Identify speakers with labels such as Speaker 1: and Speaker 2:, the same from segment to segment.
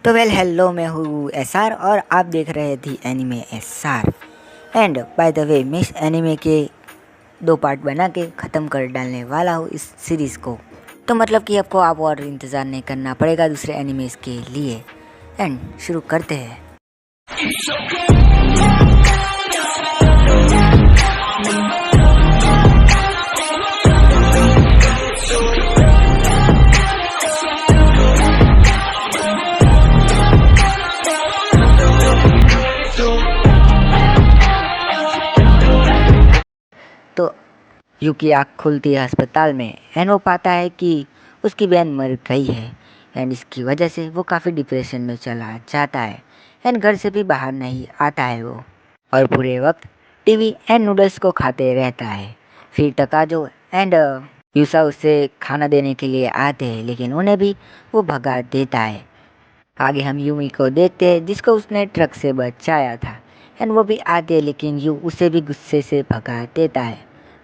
Speaker 1: तो हेलो, मैं हूँ एसआर और आप देख रहे थे anime SR. And by the way, मैं इस एनिमे के 2 पार्ट बना के ख़त्म कर डालने वाला हूँ इस सीरीज़ को। तो मतलब कि आपको आप और इंतज़ार नहीं करना पड़ेगा दूसरे एनिमेज़ के लिए। एंड शुरू करते हैं। तो यू की आँख खुलती है अस्पताल में एंड वो पाता है कि उसकी बहन मर गई है। एंड इसकी वजह से वो काफ़ी डिप्रेशन में चला जाता है एंड घर से भी बाहर नहीं आता है वो, और पूरे वक्त टीवी एंड नूडल्स को खाते रहता है। फिर टकाजो एंड यूसा उसे खाना देने के लिए आते हैं, लेकिन उन्हें भी वो भगा देता है। आगे हम यूमी को देखते हैं जिसको उसने ट्रक से बचाया था एंड वो भी आते हैं, लेकिन यू उसे भी गुस्से से भगा देता है।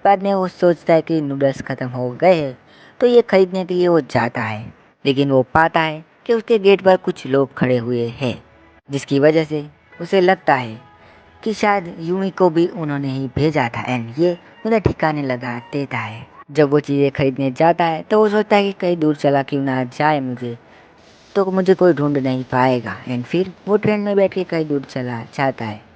Speaker 1: बाद में वो सोचता है कि नूडल्स ख़त्म हो गए हैं, तो ये खरीदने के लिए वो जाता है, लेकिन वो पाता है कि उसके गेट पर कुछ लोग खड़े हुए हैं, जिसकी वजह से उसे लगता है कि शायद यूमी को भी उन्होंने ही भेजा था एंड ये उन्हें ठिकाने लगा देता है। जब वो चीज़ें खरीदने जाता है तो वो सोचता है कि कहीं दूर चला क्यों ना जाए, मुझे कोई ढूंढ नहीं पाएगा। एंड फिर वो ट्रेन में बैठ के कहीं दूर चला जाता है।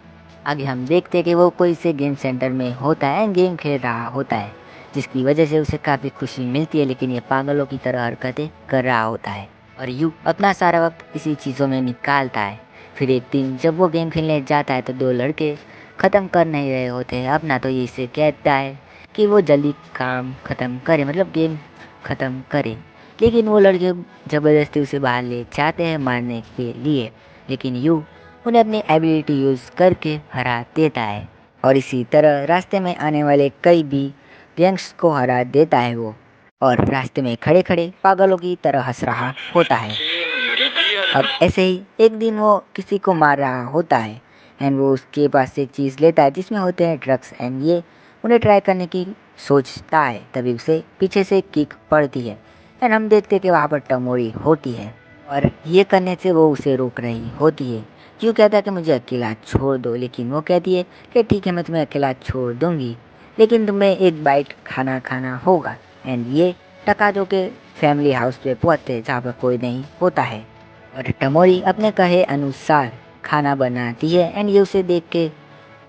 Speaker 1: आगे हम देखते हैं कि वो कोई से गेम सेंटर में होता है एंड गेम खेल रहा होता है, जिसकी वजह से उसे काफ़ी खुशी मिलती है, लेकिन ये पागलों की तरह हरकतें कर रहा होता है और यू अपना सारा वक्त इसी चीज़ों में निकालता है। फिर एक दिन जब वो गेम खेलने जाता है तो 2 लड़के ख़त्म कर नहीं रहे होते हैं अपना, तो ये इसे कहता है कि वो जल्दी काम ख़त्म करे, मतलब गेम ख़त्म करे। लेकिन वो लड़के ज़बरदस्ती उसे बाहर ले जाते हैं मारने के लिए, लेकिन यू उन्हें अपनी एबिलिटी यूज़ करके हरा देता है और इसी तरह रास्ते में आने वाले कई भी गैंग्स को हरा देता है वो, और रास्ते में खड़े खड़े पागलों की तरह हंस रहा होता है। अब ऐसे ही एक दिन वो किसी को मार रहा होता है एंड वो उसके पास से एक चीज़ लेता है जिसमें होते हैं ड्रग्स एंड ये उन्हें ट्राई करने की सोचता है। तभी उसे पीछे से किक पड़ती है एंड हम देखते हैं कि वहाँ पर टमोरी होती है और ये करने से वो उसे रोक रही होती है। यूँ कहता है कि मुझे अकेला छोड़ दो, लेकिन वो कहती है कि ठीक है, मैं तुम्हें अकेला छोड़ दूँगी, लेकिन तुम्हें एक बाइट खाना होगा। एंड ये टकाजो के फैमिली हाउस पे पहुँचते हैं जहाँ पर कोई नहीं होता है और टमोरी अपने कहे अनुसार खाना बनाती है एंड ये उसे देख के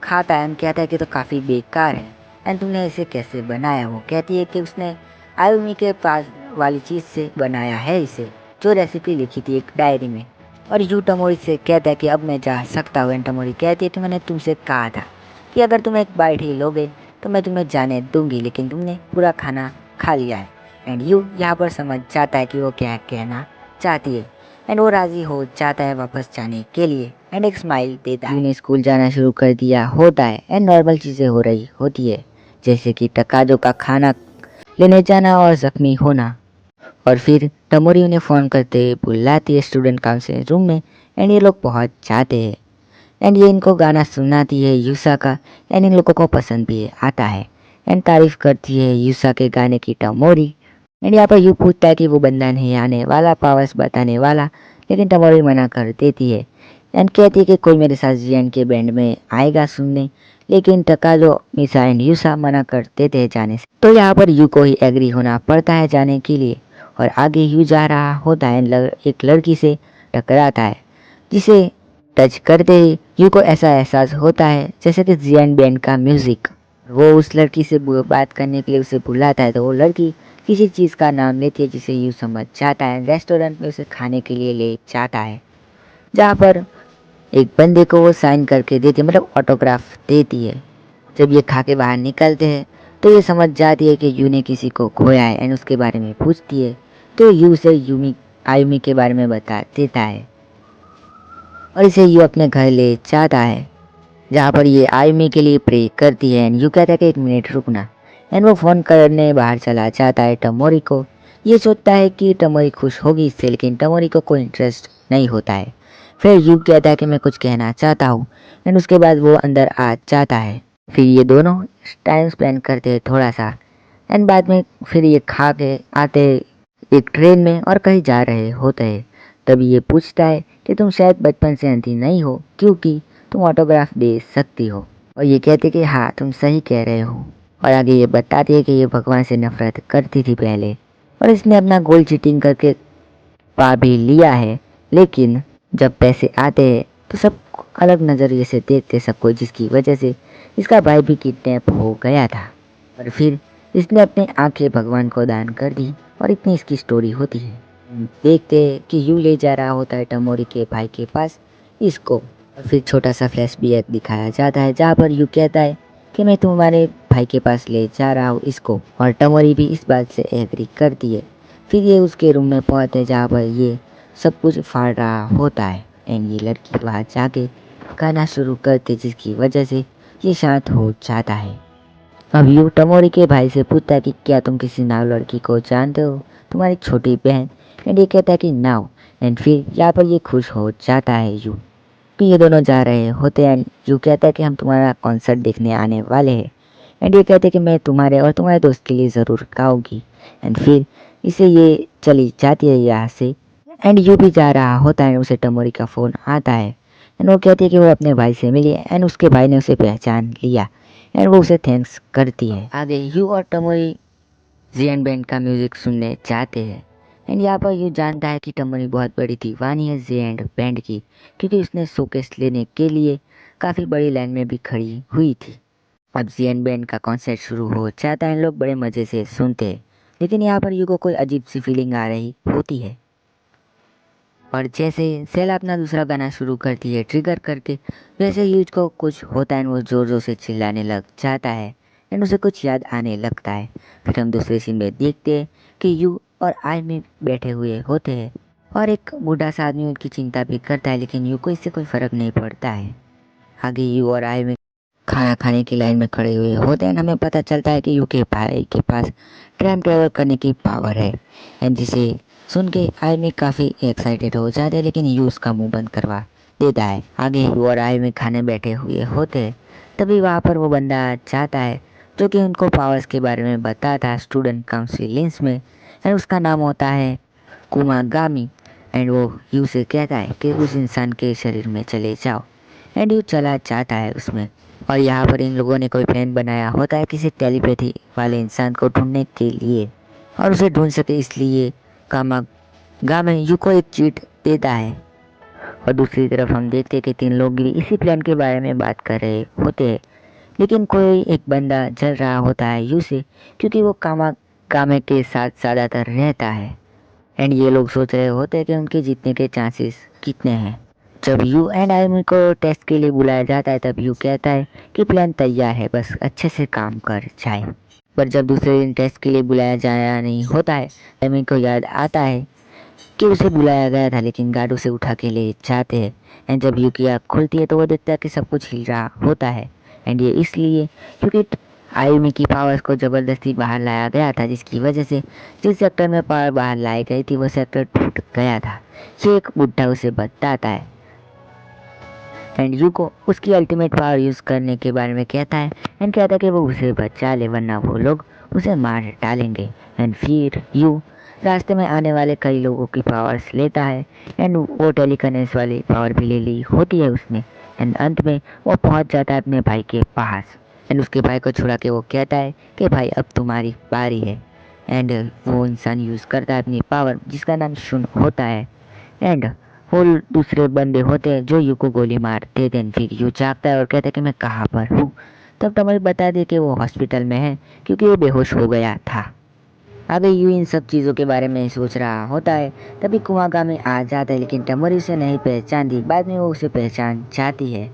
Speaker 1: खाता है एंड कहता है कि तो काफ़ी बेकार है एंड तुमने इसे कैसे बनाया। वो कहती है कि उसने आयुमी के पास वाली चीज़ से बनाया है इसे, जो रेसिपी लिखी थी एक डायरी में। और यू टमोरी से कहता है कि अब मैं जा सकता हूँ एंड टमोरी कहती है कि मैंने तुमसे कहा था कि अगर तुम एक बाइट ही लोगे तो मैं तुम्हें जाने दूंगी, लेकिन तुमने पूरा खाना खा लिया है। एंड यू यहाँ पर समझ जाता है कि वो क्या कहना चाहती है एंड वो राज़ी हो जाता है वापस जाने के लिए एंड एक स्माइल देता है। ने स्कूल जाना शुरू कर दिया होता है एंड नॉर्मल चीज़ें हो रही होती है, जैसे कि टकाजो का खाना लेने जाना और ज़ख्मी होना। और फिर टमोरी उन्हें फ़ोन करते बुलाती है स्टूडेंट काउंसिल रूम में एंड ये लोग पहुंच जाते हैं एंड ये इनको गाना सुनाती है यूसा का एंड इन लोगों को पसंद भी आता है एंड तारीफ़ करती है यूसा के गाने की टमोरी। एंड यहाँ पर यू पूछता है कि वो बंदा नहीं आने वाला पावर्स बताने वाला, लेकिन टमोरी मना कर देती है एंड कहती है कि कोई मेरे साथ जियान के बैंड में आएगा सुनने, लेकिन टकाजो, मिसा एंड यूसा मना कर देते हैं जाने से। तो यहाँ पर यू को ही एग्री होना पड़ता है जाने के लिए और आगे यू जा रहा होता है एक लड़की से टकराता है, जिसे टच करते ही यू को ऐसा एहसास होता है जैसे कि जियान बैंड का म्यूज़िक। वो उस लड़की से बात करने के लिए उसे बुलाता है, तो वो लड़की किसी चीज़ का नाम लेती है जिसे यू समझ जाता है। रेस्टोरेंट में उसे खाने के लिए ले जाता है, जहाँ पर एक बंदे को वो साइन करके देती है, मतलब ऑटोग्राफ देती है। जब ये खा के बाहर निकलते हैं तो ये समझ जाती है कि यू ने किसी को खोया है एंड उसके बारे में पूछती है, तो यू उसे आयुमी के बारे में बता देता है और इसे यू अपने घर ले जाता है, जहाँ पर ये आयुमी के लिए प्रे करती है एंड यू कहता है कि 1 मिनट रुकना एंड वो फ़ोन करने बाहर चला जाता है टमोरी को। ये सोचता है कि टमोरी खुश होगी इससे, लेकिन टमोरी को कोई इंटरेस्ट नहीं होता है। फिर यू कहता है कि मैं कुछ कहना चाहता हूँ एंड उसके बाद वो अंदर आ जाता है। फिर ये दोनों टाइम स्पेंड करते हैं थोड़ा सा एंड बाद में फिर ये खा के आते एक ट्रेन में और कहीं जा रहे होते हैं, तभी ये पूछता है कि तुम शायद बचपन से अंधी नहीं हो क्योंकि तुम ऑटोग्राफ दे सकती हो। और ये कहते कि हाँ तुम सही कह रहे हो। और आगे ये बताती है कि ये भगवान से नफरत करती थी पहले और इसने अपना गोल चीटिंग करके पा भी लिया है, लेकिन जब पैसे आते हैं तो सब अलग नज़रिए से देखते सबको, जिसकी वजह से इसका भाई भी किडनैप हो गया था। और फिर इसने अपनी आंखें भगवान को दान कर दी और इतनी इसकी स्टोरी होती है। देखते हैं कि यू ले जा रहा होता है टमोरी के भाई के पास इसको। और फिर छोटा सा फ्लैशबैक दिखाया जाता है जहाँ पर यू कहता है कि मैं तुम्हारे भाई के पास ले जा रहा हूँ इसको, और टमोरी भी इस बात से एग्री करती है। फिर ये उसके रूम में पहुंचते हैं जहाँ पर ये सब कुछ फाड़ रहा होता है एंड ये लड़की वहाँ जाके गाना शुरू करती जिसकी वजह से ये शांत हो जाता है। अब यू टमोरी के भाई से पूछता है कि क्या तुम किसी नाव लड़की को जानते हो, तुम्हारी छोटी बहन। एंड ये कहता है कि नाव। एंड फिर यहाँ पर ये खुश हो जाता है यू कि ये दोनों जा रहे होते हैं। यू कहता है कि हम तुम्हारा कॉन्सर्ट देखने आने वाले हैं। एंड ये कहते हैं कि मैं तुम्हारे और तुम्हारे दोस्त के लिए ज़रूर गाऊंगी। एंड फिर इसे ये चली जाती है यहाँ से। एंड यू भी जा रहा होता है, उसे टमोरी का फ़ोन आता है एंड वो कहती है कि वो अपने भाई से मिली है एंड उसके भाई ने उसे पहचान लिया एंड वो उसे थैंक्स करती है। आगे यू और टमोरी जी एंड बैंड का म्यूज़िक सुनने जाते हैं एंड यहाँ पर यू जानता है कि टमोरी बहुत बड़ी दीवानी है जी एंड बैंड की, क्योंकि उसने शोकेस लेने के लिए काफ़ी बड़ी लाइन में भी खड़ी हुई थी। अब जी एंड बैंड का कॉन्सर्ट शुरू हो जाता है, लोग बड़े मज़े से सुनते हैं, लेकिन यहाँ पर यू को कोई अजीब सी फीलिंग आ रही होती है। और जैसे सेला अपना दूसरा गाना शुरू करती है ट्रिगर करके, वैसे यूज को कुछ होता है, वो ज़ोर ज़ोर से चिल्लाने लग जाता है एंड उसे कुछ याद आने लगता है। फिर हम दूसरे सीन में देखते हैं कि यू और आई में बैठे हुए होते हैं और एक बूढ़ा सा आदमी उनकी चिंता भी करता है, लेकिन यू को इससे कोई फ़र्क नहीं पड़ता है। आगे यू और आई में खाना खाने की लाइन में खड़े हुए होते हैं। हमें पता चलता है कि यू के भाई के पास टाइम ट्रेवल करने की पावर है एंड जिसे सुन के आई में काफ़ी एक्साइटेड हो जाते हैं, लेकिन यू उसका मुंह बंद करवा देता है। आगे यू और आई में खाने बैठे हुए होते हैं, तभी वहाँ पर वो बंदा जाता है जो कि उनको पावर्स के बारे में बताता है स्टूडेंट काउंसिलिंग्स में, एंड उसका नाम होता है कुमागामी। एंड वो यू से कहता है कि उस इंसान के शरीर में चले जाओ एंड यू चला जाता है उसमें। और यहाँ पर इन लोगों ने कोई प्लान बनाया होता है किसी टेलीपैथी वाले इंसान को ढूंढने के लिए, और उसे ढूंढ सके इसलिए कामागामी यू को एक चीट देता है। और दूसरी तरफ हम देखते हैं कि तीन लोग भी इसी प्लान के बारे में बात कर रहे होते हैं, लेकिन कोई एक बंदा जल रहा होता है यू से, क्योंकि वो कामागामी के साथ ज़्यादातर रहता है। एंड ये लोग सोच रहे होते हैं कि उनके जीतने के चांसेस कितने हैं। जब यू एंड आर्मी को टेस्ट के लिए बुलाया जाता है, तब यू कहता है कि प्लान तैयार है, बस अच्छे से काम कर जाए। पर जब दूसरे दिन टेस्ट के लिए बुलाया जाया नहीं होता है, आर्मी को याद आता है कि उसे बुलाया गया था, लेकिन गार्ड उसे उठा के ले जाते हैं। एंड जब यू की आँख खुलती है तो वो देखता है कि सब कुछ हिल रहा होता है एंड ये इसलिए क्योंकि आयुमी की पावर्स को ज़बरदस्ती बाहर लाया गया था, जिसकी वजह से जिस सेक्टर में पावर बाहर लाई गई थी वो सेक्टर टूट गया था। ये एक बुढ़ा उसे बताता है एंड यू को उसकी अल्टीमेट पावर यूज़ करने के बारे में कहता है एंड कहता है कि वो उसे बचा ले वरना वो लोग उसे मार डालेंगे। एंड फिर यू रास्ते में आने वाले कई लोगों की पावर्स लेता है एंड वो टेलीकनेक्स वाली पावर भी ले ली होती है उसने। एंड अंत में वो पहुंच जाता है अपने भाई के पास एंड उसके भाई को छुड़ा के वो कहता है कि भाई अब तुम्हारी बारी है। एंड वो इंसान यूज़ करता है अपनी पावर जिसका नाम शुन होता है एंड वो दूसरे बंदे होते हैं जो यू को गोली मार देते हैं। फिर यू जागता है और कहता है कि मैं कहाँ पर हूँ। तब टमोरी बता दे कि वो हॉस्पिटल में है क्योंकि वो बेहोश हो गया था। आगे यू इन सब चीज़ों के बारे में सोच रहा होता है, तभी कुमागामी आ जाता है, लेकिन टमोरी उसे नहीं पहचानती। बाद में वो उसे पहचान जाती है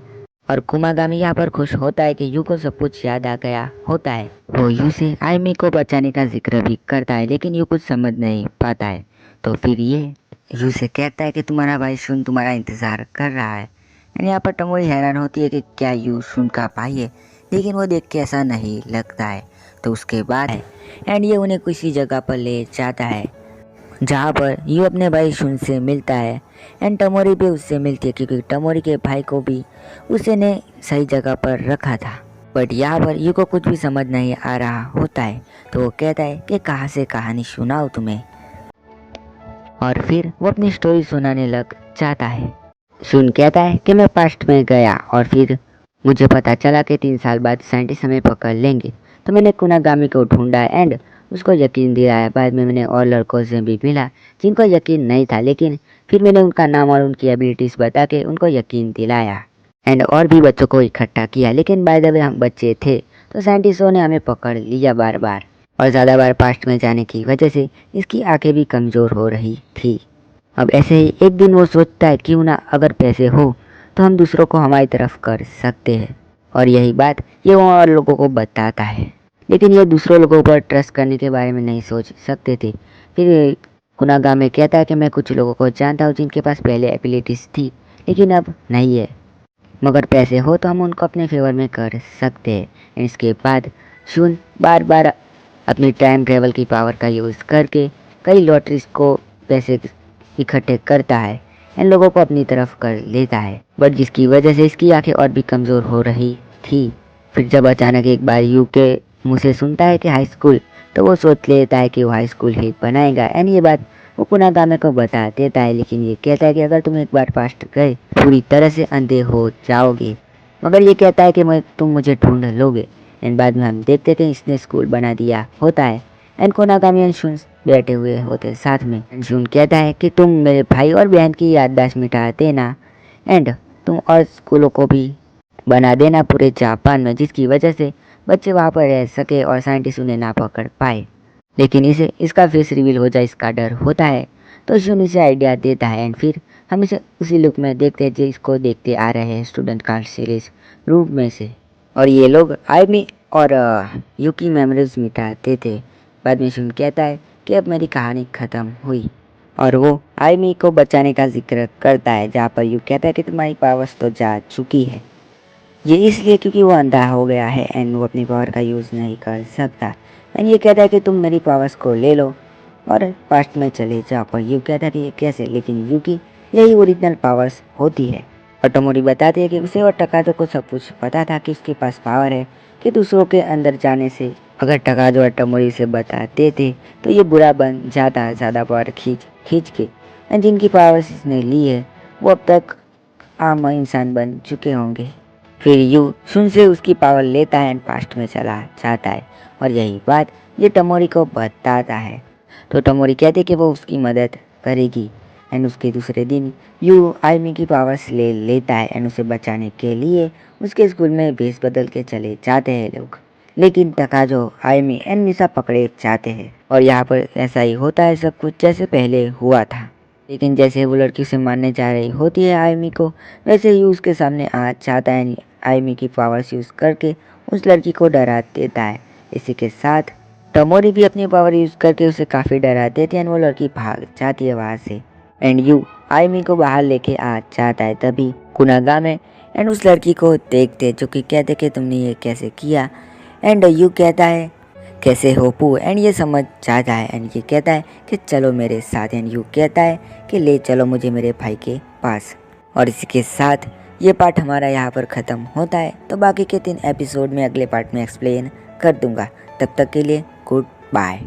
Speaker 1: और कुमागामी यहाँ पर खुश होता है कि यू को सब कुछ याद आ गया होता है। वो यू से आयमी को बचाने का जिक्र भी करता है, लेकिन यू कुछ समझ नहीं पाता है। तो फिर ये यू से कहता है कि तुम्हारा भाई शुन तुम्हारा इंतज़ार कर रहा है। एंड यहाँ पर टमोरी हैरान होती है कि क्या यू शुन का भाई है, लेकिन वो देख के ऐसा नहीं लगता है। तो उसके बाद एंड ये उन्हें किसी जगह पर ले जाता है जहाँ पर यू अपने भाई शुन से मिलता है एंड टमोरी भी उससे मिलती है, क्योंकि टमोरी के भाई को भी उसने सही जगह पर रखा था। बट यहाँ पर यू को कुछ भी समझ नहीं आ रहा होता है, तो वो कहता है कि कहाँ से कहानी सुनाऊँ तुम्हें। और फिर वो अपनी स्टोरी सुनाने लग जाता है। शुन कहता है कि मैं पास्ट में गया और फिर मुझे पता चला कि 3 साल बाद साइंटिस्ट हमें पकड़ लेंगे। तो मैंने कुनागामी को ढूंढा एंड उसको यकीन दिलाया। बाद में मैंने और लड़कों से भी मिला जिनको यकीन नहीं था, लेकिन फिर मैंने उनका नाम और उनकी एबिलिटीज़ बता के उनको यकीन दिलाया एंड और भी बच्चों को इकट्ठा किया। लेकिन बाय द वे हम बच्चे थे तो साइंटिस्टों ने हमें पकड़ लिया बार बार, और ज़्यादा बार पास्ट में जाने की वजह से इसकी आंखें भी कमज़ोर हो रही थी। अब ऐसे ही एक दिन वो सोचता है क्यों ना अगर पैसे हो तो हम दूसरों को हमारी तरफ कर सकते हैं, और यही बात ये वो और लोगों को बताता है। लेकिन ये दूसरों लोगों पर ट्रस्ट करने के बारे में नहीं सोच सकते थे। फिर कुनागामे कहता है कि मैं कुछ लोगों को जानता हूँ जिनके पास पहले एबिलिटीज़ थी लेकिन अब नहीं है, मगर पैसे हो तो हम उनको अपने फेवर में कर सकते हैं। इसके बाद शुन बार बार अपनी टाइम ट्रेवल की पावर का यूज़ करके कई लॉटरीज को पैसे इकट्ठे करता है इन लोगों को अपनी तरफ कर लेता है, बट जिसकी वजह से इसकी आंखें और भी कमज़ोर हो रही थी। फिर जब अचानक एक बार यू के मुँह से सुनता है कि हाई स्कूल, तो वो सोच लेता है कि वो हाई स्कूल ही बनाएगा एंड ये बात वो कुनागामे को बता देता है। लेकिन ये कहता है कि अगर तुम एक बार पास्ट गए पूरी तरह से अंधे हो जाओगे, मगर ये कहता है कि तुम मुझे ढूंढ लोगे। एंड बाद में हम देखते थे इसने स्कूल बना दिया होता है एंड कुनागामी एंड शुन बैठे हुए होते साथ में। एंड शुन कहता है कि तुम मेरे भाई और बहन की याददाश्त मिटा देना एंड तुम और स्कूलों को भी बना देना पूरे जापान में, जिसकी वजह से बच्चे वहाँ पर रह सके और साइंटिस्ट उन्हें ना पकड़ पाए। लेकिन इसे इसका फेस रिवील हो जाए इसका डर होता है, तो शुन इसे आइडिया देता है एंड फिर हम इसे उसी लुक में देखते हैं जिसको देखते आ रहे हैं स्टूडेंट कार्ड सीरीज रूप में से। और ये लोग आयमी और यू की मेमोरीज मिटाते थे। बाद में शुन कहता है कि अब मेरी कहानी ख़त्म हुई, और वो आयमी को बचाने का जिक्र करता है, जहाँ पर यू कहता है कि तुम्हारी पावर्स तो जा चुकी है। ये इसलिए क्योंकि वो अंधा हो गया है एंड वो अपनी पावर का यूज़ नहीं कर सकता। एंड ये कहता है कि तुम मेरी पावर्स को ले लो और पास्ट में चले जाओ। पर यू कहता है कि ये कैसे, लेकिन यू की यही ओरिजिनल पावर्स होती है। और टोमोरी बताती है कि उसे और टकाजो को सब कुछ पता था कि उसके पास पावर है कि दूसरों के अंदर जाने से अगर टकाजो और टोमोरी से बताते थे तो ये बुरा बन जाता है ज़्यादा पावर खींच खींच के। एंड जिनकी पावर्स इसने ली है वो अब तक आम इंसान बन चुके होंगे। फिर यू शुन से उसकी पावर लेता है एंड पास्ट में चला जाता है, और यही बात ये टमोरी को बताता है। तो टमोरी कहते कि वो उसकी मदद करेगी एंड उसके दूसरे दिन यू आयमी की पावर्स ले लेता है एंड उसे बचाने के लिए उसके स्कूल में भेस बदल के चले जाते हैं लोग। लेकिन टकाजो आयमी एंड मिसा पकड़े जाते हैं, और यहाँ पर ऐसा ही होता है सब कुछ जैसे पहले हुआ था। लेकिन जैसे वो लड़की उसे मारने जा रही होती है आयमी को, वैसे ही उसके सामने आ जाता है आयमी की पावर्स यूज़ करके उस लड़की को डरा देता है। इसी के साथ टमोरी भी अपनी पावर यूज़ करके उसे काफ़ी डरा देती है एंड वो लड़की भाग जाती है वहाँ से। एंड यू आयमी को बाहर लेके आ जाता है। तभी कुनागामे एंड उस लड़की को देखते जो कि कहते कि तुमने ये कैसे किया। एंड यू कहता है कैसे हो पू, एंड ये समझ जाता है एंड ये कहता है कि चलो मेरे साथ। एंड यू कहता है कि ले चलो मुझे मेरे भाई के पास। और इसी के साथ ये पार्ट हमारा यहाँ पर ख़त्म होता है। तो बाकी के 3 एपिसोड में अगले पार्ट में एक्सप्लेन कर दूंगा। तब तक के लिए गुड बाय।